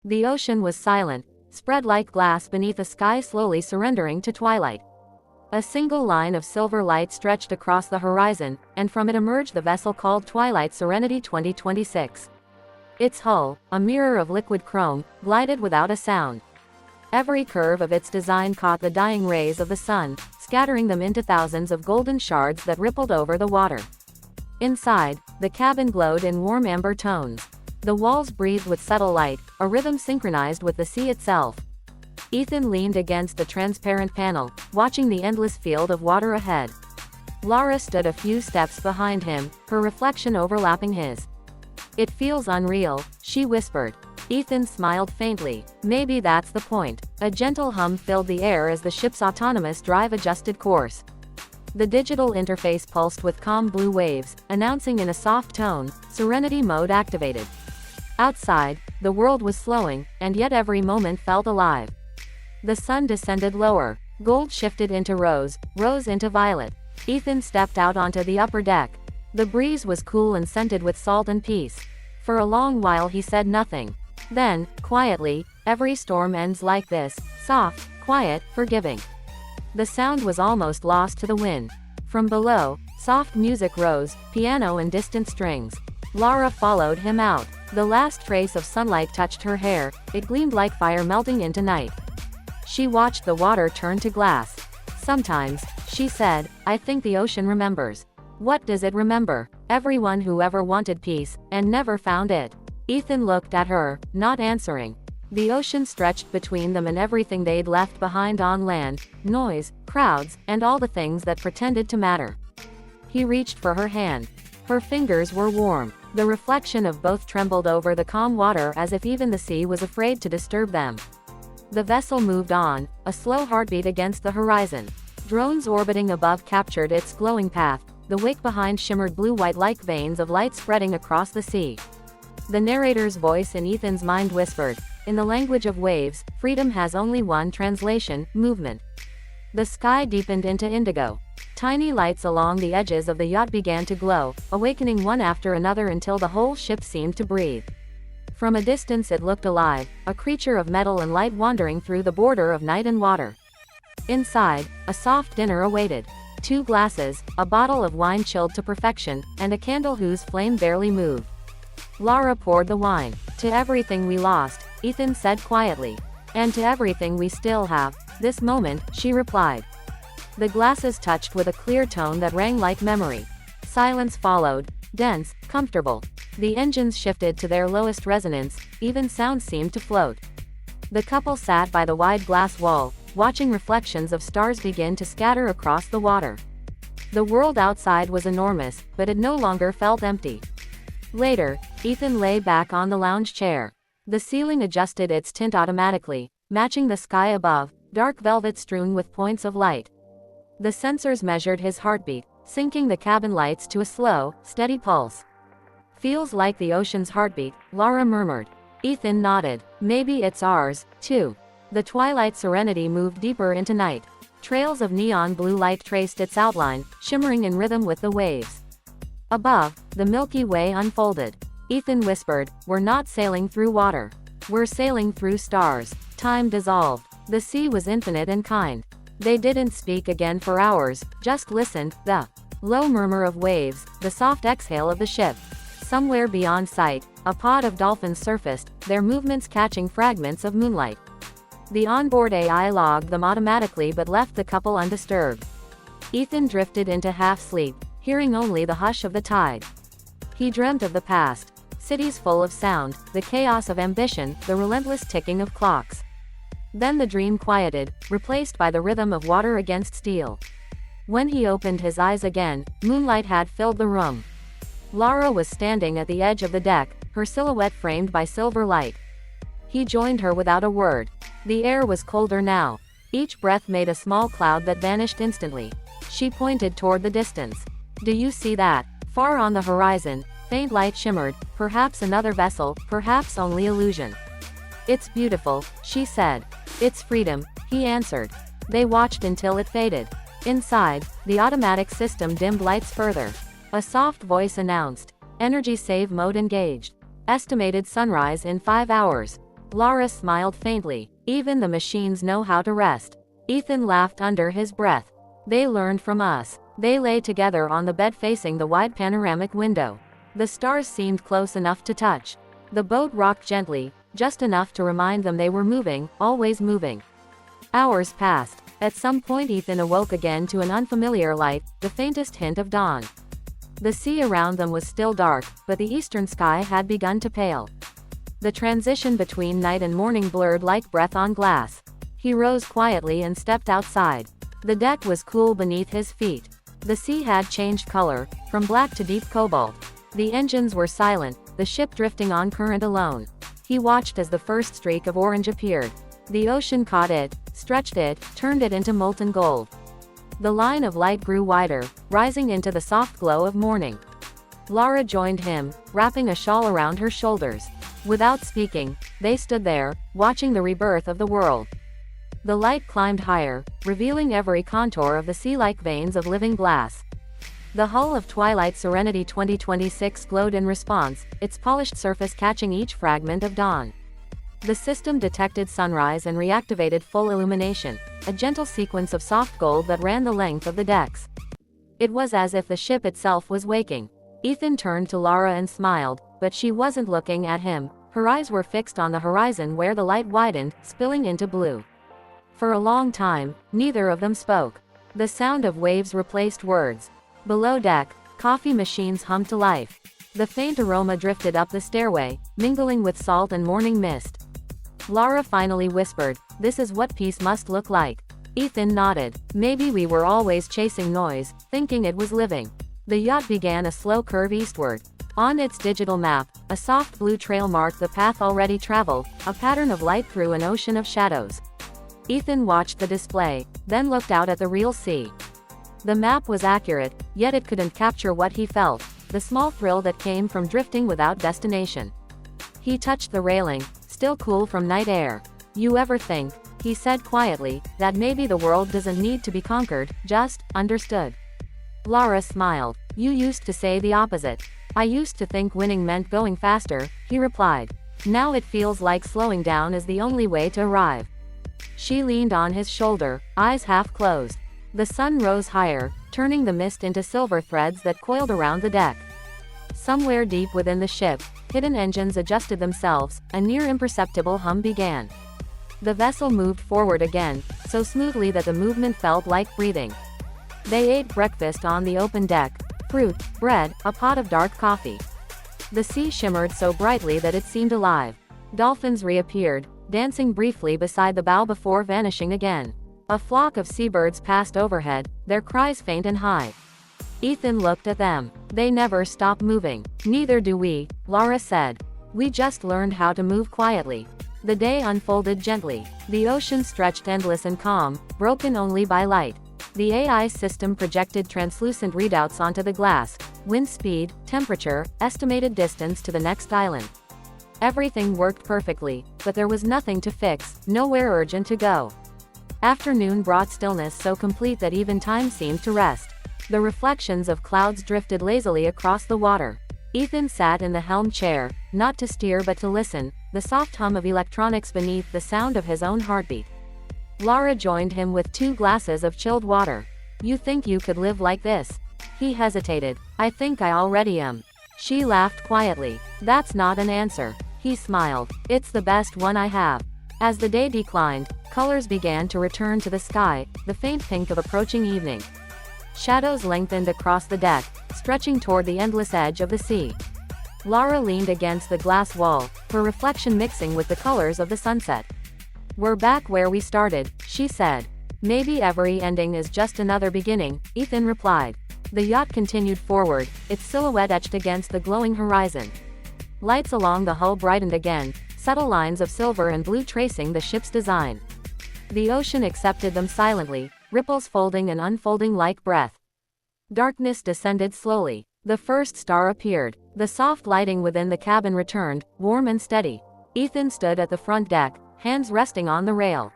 The ocean was silent, spread like glass beneath a sky slowly surrendering to twilight. A single line of silver light stretched across the horizon, and from it emerged the vessel called Twilight Serenity 2026. Its hull, a mirror of liquid chrome, glided without a sound. Every curve of its design caught the dying rays of the sun, scattering them into thousands of golden shards that rippled over the water. Inside, the cabin glowed in warm amber tones. The walls breathed with subtle light, a rhythm synchronized with the sea itself. Ethan leaned against the transparent panel, watching the endless field of water ahead. Lara stood a few steps behind him, her reflection overlapping his. "It feels unreal," she whispered. Ethan smiled faintly. "Maybe that's the point." A gentle hum filled the air as the ship's autonomous drive adjusted course. The digital interface pulsed with calm blue waves, announcing in a soft tone, "Serenity mode activated." Outside, the world was slowing, and yet every moment felt alive. The sun descended lower. Gold shifted into rose, rose into violet. Ethan stepped out onto the upper deck. The breeze was cool and scented with salt and peace. For a long while he said nothing. Then, quietly, "Every storm ends like this, soft, quiet, forgiving." The sound was almost lost to the wind. From below, soft music rose, piano and distant strings. Lara followed him out. The last trace of sunlight touched her hair, it gleamed like fire melting into night. She watched the water turn to glass. "Sometimes," she said, "I think the ocean remembers." "What does it remember?" "Everyone who ever wanted peace, and never found it." Ethan looked at her, not answering. The ocean stretched between them and everything they'd left behind on land, noise, crowds, and all the things that pretended to matter. He reached for her hand. Her fingers were warm. The reflection of both trembled over the calm water as if even the sea was afraid to disturb them. The vessel moved on, a slow heartbeat against the horizon. Drones orbiting above captured its glowing path. The wake behind shimmered blue-white like veins of light spreading across the sea. The narrator's voice in Ethan's mind whispered, "In the language of waves, freedom has only one translation, movement." The sky deepened into indigo. Tiny lights along the edges of the yacht began to glow, awakening one after another until the whole ship seemed to breathe. From a distance it looked alive, a creature of metal and light wandering through the border of night and water. Inside, a soft dinner awaited. 2 glasses, a bottle of wine chilled to perfection, and a candle whose flame barely moved. Lara poured the wine. "To everything we lost," Ethan said quietly. "And to everything we still have, this moment," she replied. The glasses touched with a clear tone that rang like memory. Silence followed, dense, comfortable. The engines shifted to their lowest resonance, even sound seemed to float. The couple sat by the wide glass wall, watching reflections of stars begin to scatter across the water. The world outside was enormous, but it no longer felt empty. Later, Ethan lay back on the lounge chair. The ceiling adjusted its tint automatically, matching the sky above, dark velvet strewn with points of light. The sensors measured his heartbeat, syncing the cabin lights to a slow, steady pulse. "Feels like the ocean's heartbeat," Lara murmured. Ethan nodded. "Maybe it's ours, too." The Twilight Serenity moved deeper into night. Trails of neon blue light traced its outline, shimmering in rhythm with the waves. Above, the Milky Way unfolded. Ethan whispered, "We're not sailing through water. We're sailing through stars." Time dissolved. The sea was infinite and kind. They didn't speak again for hours, just listened, the low murmur of waves, the soft exhale of the ship. Somewhere beyond sight, a pod of dolphins surfaced, their movements catching fragments of moonlight. The onboard AI logged them automatically but left the couple undisturbed. Ethan drifted into half-sleep, hearing only the hush of the tide. He dreamt of the past. Cities full of sound, the chaos of ambition, the relentless ticking of clocks. Then the dream quieted, replaced by the rhythm of water against steel. When he opened his eyes again, moonlight had filled the room. Lara was standing at the edge of the deck, her silhouette framed by silver light. He joined her without a word. The air was colder now. Each breath made a small cloud that vanished instantly. She pointed toward the distance. "Do you see that? Far on the horizon, faint light shimmered, perhaps another vessel, perhaps only illusion." "It's beautiful," she said. "It's freedom," he answered. They watched until it faded. Inside, the automatic system dimmed lights further. A soft voice announced, "Energy save mode engaged. Estimated sunrise in 5 hours." Lara smiled faintly. Even the machines know how to rest. Ethan laughed under his breath. They learned from us. They lay together on the bed facing the wide panoramic window. The stars seemed close enough to touch. The boat rocked gently, just enough to remind them they were moving, always moving. Hours passed. At some point Ethan awoke again to an unfamiliar light, the faintest hint of dawn. The sea around them was still dark, but the eastern sky had begun to pale. The transition between night and morning blurred like breath on glass. He rose quietly and stepped outside. The deck was cool beneath his feet. The sea had changed color, from black to deep cobalt. The engines were silent, the ship drifting on current alone. He watched as the first streak of orange appeared. The ocean caught it, stretched it, turned it into molten gold. The line of light grew wider, rising into the soft glow of morning. Lara joined him, wrapping a shawl around her shoulders. Without speaking, they stood there, watching the rebirth of the world. The light climbed higher, revealing every contour of the sea-like veins of living glass. The hull of Twilight Serenity 2026 glowed in response, its polished surface catching each fragment of dawn. The system detected sunrise and reactivated full illumination, a gentle sequence of soft gold that ran the length of the decks. It was as if the ship itself was waking. Ethan turned to Lara and smiled, but she wasn't looking at him. Her eyes were fixed on the horizon where the light widened, spilling into blue. For a long time, neither of them spoke. The sound of waves replaced words. Below deck, coffee machines hummed to life. The faint aroma drifted up the stairway, mingling with salt and morning mist. Lara finally whispered, "This is what peace must look like." Ethan nodded. Maybe we were always chasing noise, thinking it was living. The yacht began a slow curve eastward. On its digital map, a soft blue trail marked the path already traveled, a pattern of light through an ocean of shadows. Ethan watched the display, then looked out at the real sea. The map was accurate, yet it couldn't capture what he felt, the small thrill that came from drifting without destination. He touched the railing, still cool from night air. "You ever think," he said quietly, "that maybe the world doesn't need to be conquered, just understood?" Lara smiled. "You used to say the opposite." "I used to think winning meant going faster," he replied. "Now it feels like slowing down is the only way to arrive." She leaned on his shoulder, eyes half closed. The sun rose higher, turning the mist into silver threads that coiled around the deck. Somewhere deep within the ship, hidden engines adjusted themselves, a near imperceptible hum began. The vessel moved forward again, so smoothly that the movement felt like breathing. They ate breakfast on the open deck, fruit, bread, a pot of dark coffee. The sea shimmered so brightly that it seemed alive. Dolphins reappeared, dancing briefly beside the bow before vanishing again. A flock of seabirds passed overhead, their cries faint and high. Ethan looked at them. "They never stop moving." "Neither do we," Lara said. "We just learned how to move quietly." The day unfolded gently. The ocean stretched endless and calm, broken only by light. The AI system projected translucent readouts onto the glass: wind speed, temperature, estimated distance to the next island. Everything worked perfectly, but there was nothing to fix, nowhere urgent to go. Afternoon brought stillness so complete that even time seemed to rest. The reflections of clouds drifted lazily across the water. Ethan sat in the helm chair, not to steer but to listen, the soft hum of electronics beneath the sound of his own heartbeat. Lara joined him with 2 glasses of chilled water. "You think you could live like this?" He hesitated. "I think I already am." She laughed quietly. "That's not an answer." He smiled. "It's the best one I have." As the day declined, colors began to return to the sky, the faint pink of approaching evening. Shadows lengthened across the deck, stretching toward the endless edge of the sea. Lara leaned against the glass wall, her reflection mixing with the colors of the sunset. "We're back where we started," she said. "Maybe every ending is just another beginning," Ethan replied. The yacht continued forward, its silhouette etched against the glowing horizon. Lights along the hull brightened again, subtle lines of silver and blue tracing the ship's design. The ocean accepted them silently, ripples folding and unfolding like breath. Darkness descended slowly. The first star appeared. The soft lighting within the cabin returned, warm and steady. Ethan stood at the front deck, hands resting on the rail.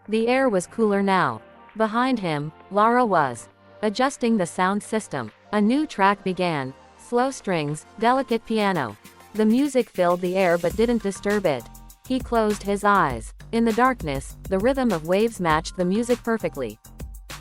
The air was cooler now. Behind him, Lara was adjusting the sound system. A new track began. Slow strings, delicate piano. The music filled the air but didn't disturb it. He closed his eyes. In the darkness, the rhythm of waves matched the music perfectly.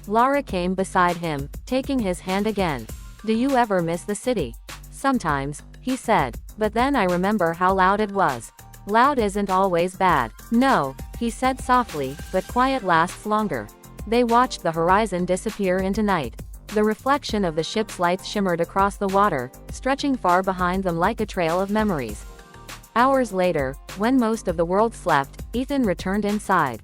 Lara came beside him, taking his hand again. "Do you ever miss the city?" "Sometimes," he said. "But then I remember how loud it was." "Loud isn't always bad." "No," he said softly, "but quiet lasts longer." They watched the horizon disappear into night. The reflection of the ship's lights shimmered across the water, stretching far behind them like a trail of memories. Hours later, when most of the world slept, Ethan returned inside.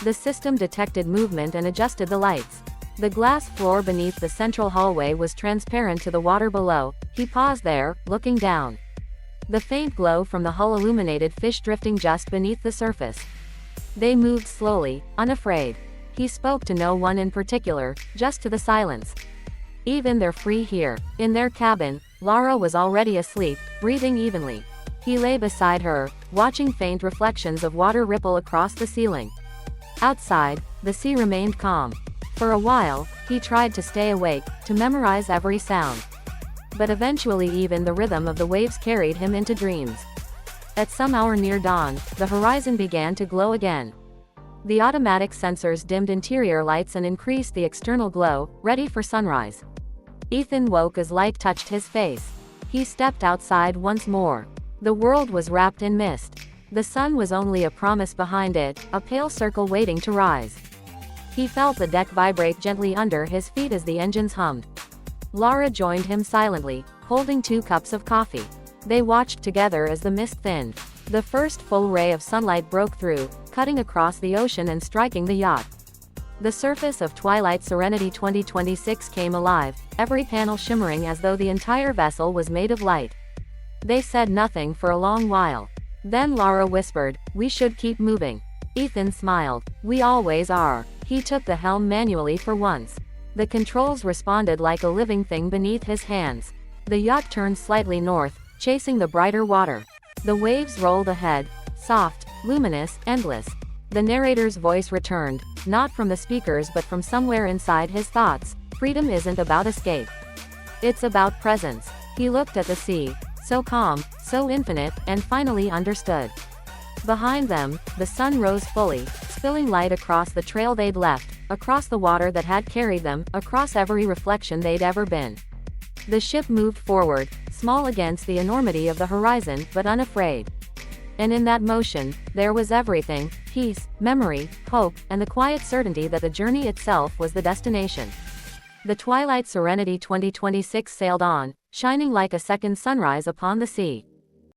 The system detected movement and adjusted the lights. The glass floor beneath the central hallway was transparent to the water below. He paused there, looking down. The faint glow from the hull illuminated fish drifting just beneath the surface. They moved slowly, unafraid. He spoke to no one in particular, just to the silence. "Even they're free here." In their cabin, Lara was already asleep, breathing evenly. He lay beside her, watching faint reflections of water ripple across the ceiling. Outside, the sea remained calm. For a while, he tried to stay awake, to memorize every sound. But eventually even the rhythm of the waves carried him into dreams. At some hour near dawn, the horizon began to glow again. The automatic sensors dimmed interior lights and increased the external glow, ready for sunrise. Ethan woke as light touched his face. He stepped outside once more. The world was wrapped in mist. The sun was only a promise behind it, a pale circle waiting to rise. He felt the deck vibrate gently under his feet as the engines hummed. Lara joined him silently, holding 2 cups of coffee. They watched together as the mist thinned. The first full ray of sunlight broke through, cutting across the ocean and striking the yacht. The surface of Twilight Serenity 2026 came alive, every panel shimmering as though the entire vessel was made of light. They said nothing for a long while. Then Lara whispered, "We should keep moving." Ethan smiled. "We always are." He took the helm manually for once. The controls responded like a living thing beneath his hands. The yacht turned slightly north, chasing the brighter water. The waves rolled ahead, soft, luminous, endless. The narrator's voice returned, not from the speakers but from somewhere inside his thoughts. "Freedom isn't about escape. It's about presence." He looked at the sea, so calm, so infinite, and finally understood. Behind them, the sun rose fully, spilling light across the trail they'd left, across the water that had carried them, across every reflection they'd ever been. The ship moved forward, small against the enormity of the horizon, but unafraid. And in that motion, there was everything: peace, memory, hope, and the quiet certainty that the journey itself was the destination. The Twilight Serenity 2026 sailed on, shining like a second sunrise upon the sea.